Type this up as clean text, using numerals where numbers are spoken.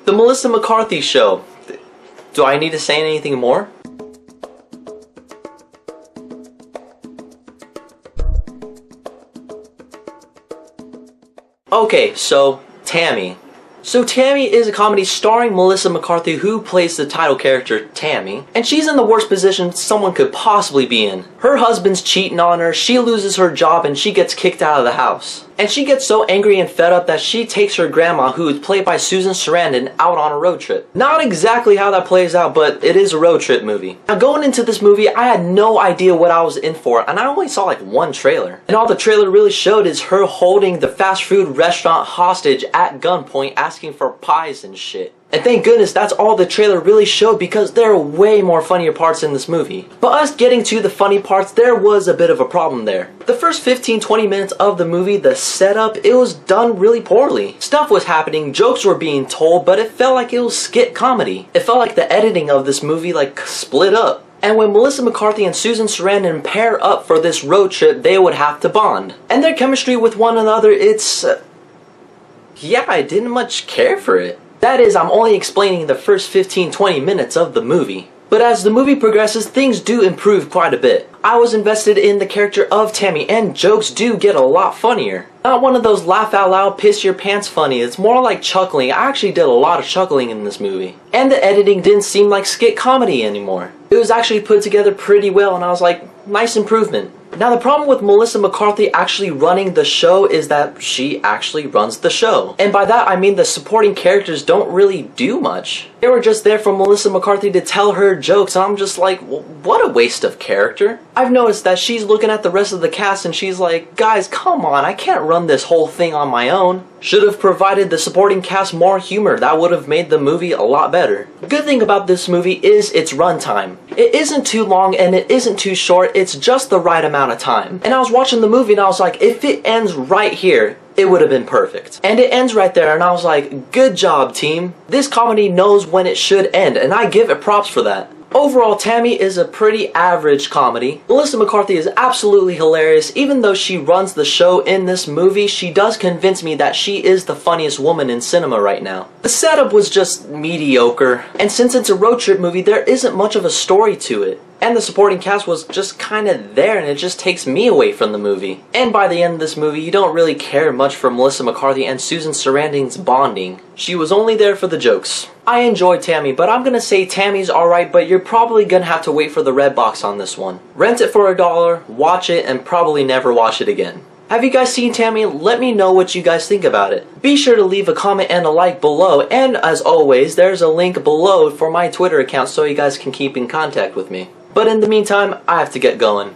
The Melissa McCarthy Show. Do I need to say anything more? Okay, so Tammy. So Tammy is a comedy starring Melissa McCarthy, who plays the title character Tammy, and she's in the worst position someone could possibly be in. Her husband's cheating on her, she loses her job, and she gets kicked out of the house. And she gets so angry and fed up that she takes her grandma, who is played by Susan Sarandon, out on a road trip. Not exactly how that plays out, but it is a road trip movie. Now going into this movie, I had no idea what I was in for, and I only saw like one trailer. And all the trailer really showed is her holding the fast food restaurant hostage at gunpoint, asking for pies and shit. And thank goodness that's all the trailer really showed, because there are way more funnier parts in this movie. But us getting to the funny parts, there was a bit of a problem there. The first 15-20 minutes of the movie, the setup, it was done really poorly. Stuff was happening, jokes were being told, but it felt like it was skit comedy. It felt like the editing of this movie like split up. And when Melissa McCarthy and Susan Sarandon pair up for this road trip, they would have to bond. And their chemistry with one another, it's... yeah, I didn't much care for it. That is, I'm only explaining the first 15-20 minutes of the movie. But as the movie progresses, things do improve quite a bit. I was invested in the character of Tammy, and jokes do get a lot funnier. Not one of those laugh out loud, piss your pants funny, it's more like chuckling. I actually did a lot of chuckling in this movie. And the editing didn't seem like skit comedy anymore. It was actually put together pretty well, and I was like, nice improvement. Now the problem with Melissa McCarthy actually running the show is that she actually runs the show. And by that I mean the supporting characters don't really do much. They were just there for Melissa McCarthy to tell her jokes, and I'm just like, what a waste of character. I've noticed that she's looking at the rest of the cast and she's like, guys, come on, I can't run this whole thing on my own. Should have provided the supporting cast more humor. That would have made the movie a lot better. The good thing about this movie is its runtime. It isn't too long and it isn't too short, it's just the right amount of time. And I was watching the movie and I was like, if it ends right here, it would have been perfect. And it ends right there, and I was like, good job, team. This comedy knows when it should end, and I give it props for that. Overall, Tammy is a pretty average comedy. Melissa McCarthy is absolutely hilarious. Even though she runs the show in this movie, she does convince me that she is the funniest woman in cinema right now. The setup was just mediocre, and since it's a road trip movie, there isn't much of a story to it. And the supporting cast was just kinda there, and it just takes me away from the movie. And by the end of this movie, you don't really care much for Melissa McCarthy and Susan Sarandon's bonding. She was only there for the jokes. I enjoyed Tammy, but I'm gonna say Tammy's alright, but you're probably gonna have to wait for the red box on this one. Rent it for $1, watch it, and probably never watch it again. Have you guys seen Tammy? Let me know what you guys think about it. Be sure to leave a comment and a like below, and as always, there's a link below for my Twitter account so you guys can keep in contact with me. But in the meantime, I have to get going.